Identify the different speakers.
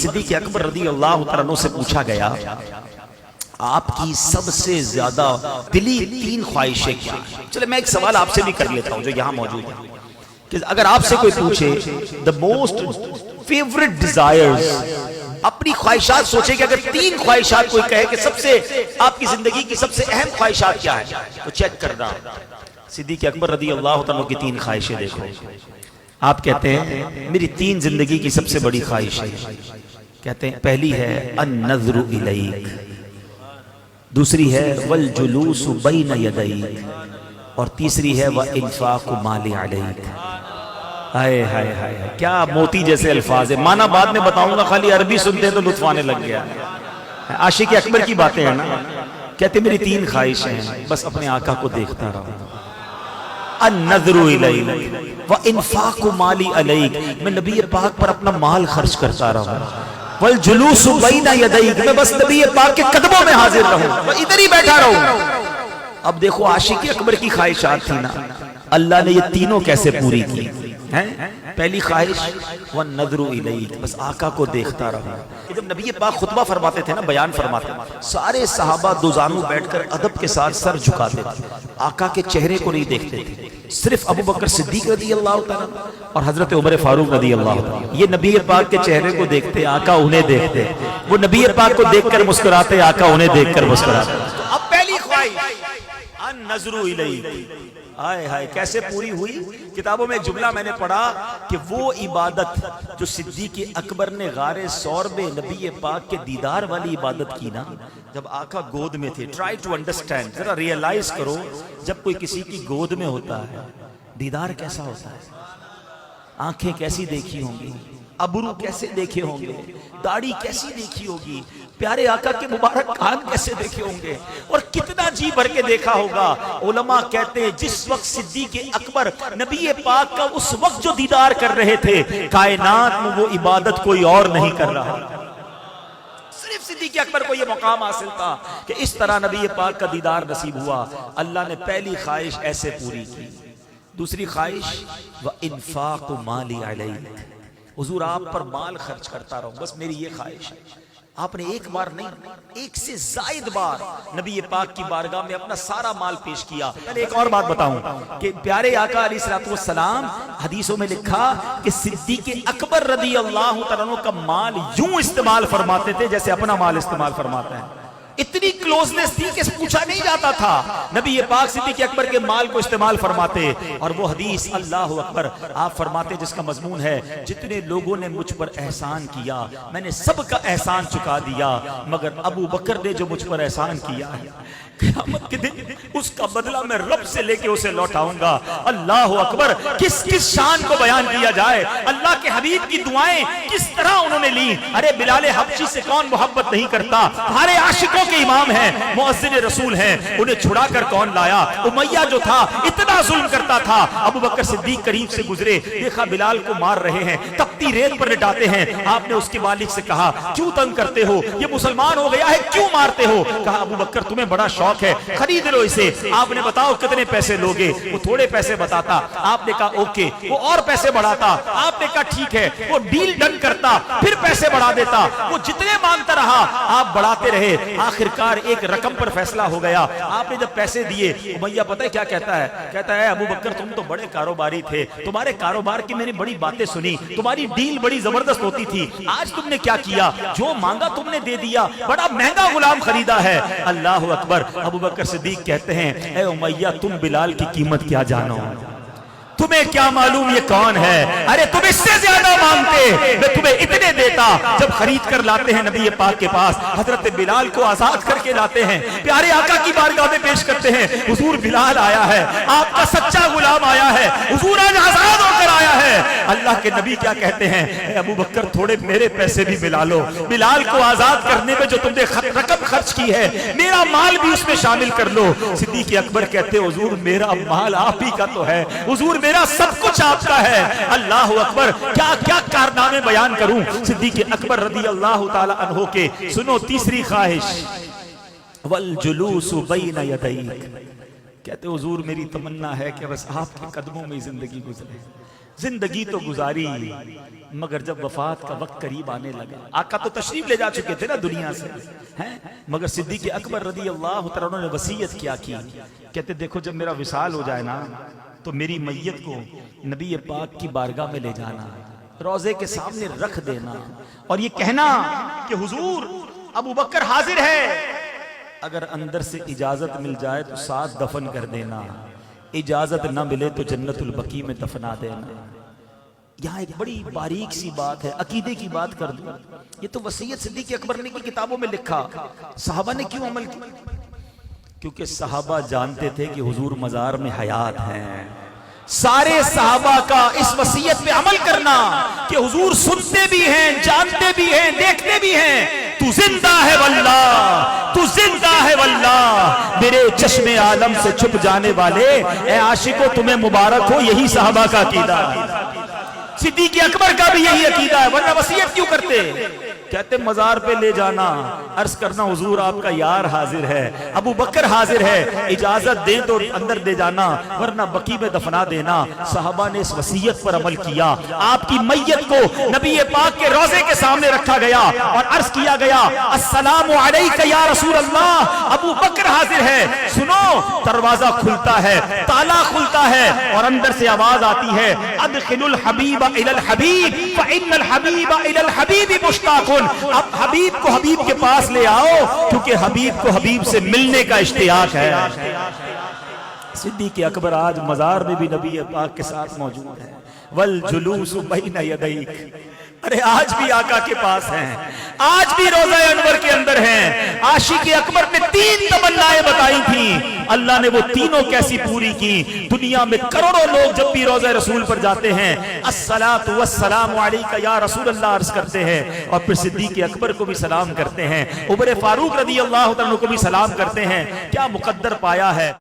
Speaker 1: صدیق اکبر رضی اللہ تعالیٰ عنہ سے پوچھا گیا آپ کی سب سے زیادہ دلی 3 خواہشیں کیا ہیں؟ چلے میں ایک سوال آپ سے بھی کر لیتا ہوں جو یہاں موجود ہے کہ اگر آپ سے کوئی پوچھے the most favorite desires، اپنی خواہشات سوچے کہ اگر 3 خواہشات کوئی کہے کہ سب سے آپ کی زندگی کی سب سے اہم خواہشات کیا ہے تو چیک کرنا صدیق اکبر رضی اللہ تعالیٰ کی 3 خواہشیں دیکھو. آپ کہتے ہیں میری 3 زندگی کی سب سے بڑی خواہش ہے. کہتے ہیں پہلی ہے النظر الیک، دوسری ہے والجلوس بین یدیک، اور تیسری ہے وانفاق مال علیک. ہائے ہائے ہائے کیا موتی جیسے الفاظ ہیں. معنی بعد میں بتاؤں گا، خالی عربی سنتے ہیں تو لطف آنے لگ گیا. عاشق اکبر کی باتیں ہیں نا. کہتے میری 3 خواہشیں ہیں، بس اپنے آقا کو دیکھتا رہا. النظر الیک وانفاق مال علیک، میں نبی پاک پر اپنا مال خرچ کرتا رہا. والجلوس بین یدیک، میں بس نبی پاک کے قدموں میں حاضر رہوں، میں ادھر ہی بیٹھا رہوں. اب دیکھو عاشق اکبر کی خواہشات تھی نا، اللہ نے یہ تینوں کیسے پوری کی ہیں. پہلی خواہش والنظر الیک، بس آقا کو دیکھتا رہا. جب نبی پاک خطبہ فرماتے تھے نا، بیان فرماتے، سارے صحابہ دو زانو بیٹھ کر ادب کے ساتھ سر جھکاتے تھے، آقا کے چہرے کو نہیں دیکھتے تھے. صرف ابو بکر صدیق رضی اللہ تعالیٰ اور حضرت عمر فاروق رضی اللہ تعالیٰ یہ نبی پاک کے چہرے کو دیکھتے، آقا انہیں دیکھتے. وہ نبی پاک کو دیکھ کر مسکراتے، آقا انہیں دیکھ کر مسکراتے. اب پہلی خواہش النظر الیک، آئے ہائے کیسے پوری ہوئی. کتابوں میں ایک جملہ میں نے پڑھا کہ وہ عبادت جو صدیق اکبر نے غار ثور میں نبی پاک کے دیدار والی عبادت کی نا، جب آقا گود میں تھے. ٹرائی ٹو انڈرسٹینڈ، ذرا ریئلائز کرو، جب کوئی کسی کی گود میں ہوتا ہے دیدار کیسا ہوتا ہے. آنکھیں کیسی دیکھی ہوں گی، ابرو کیسے دیکھے ہوں گے، داڑھی کیسی دیکھی ہوگی، پیارے آقا کے مبارک کان کیسے دیکھے ہوں گے، اور کتنا جی بھر کے دیکھا ہوگا. علماء کہتے ہیں جس وقت صدیق اکبر نبی پاک کا اس وقت جو دیدار کر رہے تھے، کائنات میں وہ عبادت کوئی اور نہیں کر رہا. صرف صدیق اکبر کو یہ مقام حاصل تھا کہ اس طرح نبی پاک کا دیدار نصیب ہوا. اللہ نے پہلی خواہش ایسے پوری کی. دوسری خواہش وانفاق مال علیک، حضور آپ پر مال خرچ کرتا رہوں، بس میری یہ خواہش ہے. آپ نے ایک بار نہیں، ایک سے زائد بار نبی پاک کی بارگاہ میں اپنا سارا مال پیش کیا. میں ایک اور بات بتاؤں کہ پیارے آقا علیہ الصلوۃ والسلام حدیثوں میں لکھا کہ صدیق اکبر رضی اللہ تعالیٰ عنہ کا مال یوں استعمال فرماتے تھے جیسے اپنا مال استعمال فرماتے ہیں. اتنی کلوزنس تھی کہ پوچھا نہیں جاتا تھا. نبی پاک صدیق اکبر کے مال کو استعمال فرماتے. اور وہ حدیث اللہ اکبر آپ فرماتے جس کا مضمون ہے جتنے لوگوں نے مجھ پر احسان کیا میں نے سب کا احسان چکا دیا، مگر ابو بکر نے جو مجھ پر احسان کیا ہے قیامت کے دن اس کا بدلہ میں رب سے لے کے اسے لوٹاؤں گا. اللہ اکبر، کس کس شان کو بیان کیا جائے. اللہ کے حبیب کی دعائیں کس طرح انہوں نے لی. ارے بلال حبشی سے کون محبت نہیں کرتا، ہمارے عاشقوں کے امام ہیں، مؤذن رسول ہیں، انہیں چھڑا کر کون لایا. امیہ جو تھا اتنا ظلم کرتا تھا، ابو بکر صدیق قریب سے گزرے، دیکھا بلال کو مار رہے ہیں، تپتی ریت پر لٹاتے ہیں. آپ نے اس کے مالک سے کہا کیوں تنگ کرتے ہو، یہ مسلمان ہو گیا ہے کیوں مارتے ہو. کہا ابو بکر تمہیں بڑا شوق ہے، خرید لو اسے. آپ نے بتاؤ کتنے پیسے لوگے. وہ تھوڑے پیسے بتاتا، آپ نے کہا اوکے. وہ اور پیسے بڑھاتا، آپ نے کہا ٹھیک ہے. وہ ڈیل ڈن کرتا، پھر پیسے بڑھا دیتا. وہ جتنے مانگتا رہا آپ بڑھاتے رہے. آخرکار ایک رقم پر فیصلہ ہو گیا. آپ نے جب پیسے دیے، امیہ پتہ ہے کیا کہتا ہے؟ کہتا ہے ابو بکر تم تو بڑے کاروباری تھے، تمہارے کاروبار کی میں نے بڑی باتیں سنی، تمہاری ڈیل بڑی زبردست ہوتی تھی. آج تم نے کیا کیا؟ جو مانگا تم نے دے دیا، بڑا مہنگا غلام خریدا ہے. اللہ اکبر. ابو بکر صدیق کہتے ہیں اے امیہ تم بلال کی قیمت کیا جانو، تمہیں کیا معلوم یہ کون ہے. ارے تم اس سے زیادہ مانگتے، میں تمہیں اتنے دیتا. جب خرید کر لاتے ہیں نبی پاک کے پاس، حضرت بلال کو آزاد کر کے لاتے ہیں، پیارے آقا کی بارگاہ میں پیش کرتے ہیں. حضور بلال آیا ہے، آپ کا سچا غلام آیا ہے، حضور آج آزاد ہو کر آیا ہے. اللہ کے نبی کیا کہتے ہیں؟ اے ابو بکر تھوڑے میرے پیسے بھی ملا لو. بلال کو آزاد کرنے میں جو تم نے رقم خرچ کی ہے، میرا مال بھی اس میں شامل کر لو. صدیق اکبر کہتے حضور میرا مال آپ ہی کا تو ہے، حضور میرا سب کچھ آپ کا ہے. اللہ اکبر. کیا کیا کارنامے بیان کروں صدیق اکبر رضی اللہ تعالی عنہ کے. سنو تیسری خواہش والجلوس بین یدیک. کہتے حضور میری تمنا ہے کہ بس آپ کے قدموں میں زندگی گزرے. زندگی تو گزاری مگر جب وفات کا وقت قریب آنے لگا، آقا تو تشریف لے جا چکے تھے نا دنیا سے ہیں، مگر صدیق اکبر رضی اللہ تعالیٰ عنہ نے وصیت کیا کی، کہتے دیکھو جب میرا وصال ہو جائے نا تو میری میت کو نبی پاک کی بارگاہ میں لے جانا، روضے کے سامنے رکھ دینا اور یہ کہنا کہ حضور ابو بکر حاضر ہے، اگر اندر سے اجازت مل جائے تو ساتھ دفن کر دینا، اجازت نہ ملے تو جنت البقیع میں دفنا دینا۔ یہاں ایک بڑی باریک سی بات ہے، عقیدے کی بات کر دوں، یہ تو وصیت صدیق اکبر نے کی کتابوں میں لکھا، صحابہ نے کیوں عمل کیا؟ کیونکہ صحابہ جانتے تھے کہ حضور مزار میں حیات ہیں۔ سارے صحابہ کا اس وصیت پہ عمل کرنا کہ حضور سنتے بھی ہیں، جانتے بھی ہیں، دیکھتے بھی ہیں، تو زندہ ہے واللہ، تو زندہ ہے واللہ، میرے چشم عالم سے چھپ جانے والے اے عاشقو تمہیں مبارک ہو، یہی صحابہ کا عقیدہ ہے۔ صدیق اکبر کا بھی یہی عقیدہ ہے، ورنہ وصیت کیوں کرتے؟ کہتے مزار پہ لے جانا، عرض کرنا حضور آپ کا یار حاضر ہے، ابو بکر حاضر ہے، اجازت دیں تو اندر دے جانا ورنہ بقیع میں دفنا دینا۔ صحابہ نے اس وصیت پر عمل کیا، آپ کی میت کو نبی پاک کے روضے کے سامنے رکھا گیا اور عرض کیا گیا السلام علیک یا رسول اللہ، ابو بکر حاضر ہے۔ سنو، دروازہ کھلتا ہے، تالا کھلتا ہے اور اندر سے آواز آتی ہے ادخل الحبیب الی الحبیب فإن الحبیب الی الحبیب مشتاق۔ اب حبیب کو حبیب کے پاس لے آؤ کیونکہ حبیب کو حبیب سے ملنے کا اشتیاق ہے۔ صدیق اکبر آج مزار میں بھی نبی پاک کے ساتھ موجود ہے، والجلوس بین یدیک، ارے آج بھی آقا کے پاس ہیں، آج بھی روضہ انور کے اندر ہیں۔ عاشق اکبر نے 3 تمنائیں بتائی تھیں، اللہ نے وہ تینوں کیسی پوری کی۔ دنیا میں کروڑوں لوگ جب بھی روضہ رسول پر جاتے ہیں الصلاۃ والسلام علیک یا رسول اللہ عرض کرتے ہیں اور پھر صدیق اکبر کو بھی سلام کرتے ہیں، عمر فاروق رضی اللہ عنہ کو بھی سلام کرتے ہیں۔ کیا مقدر پایا ہے۔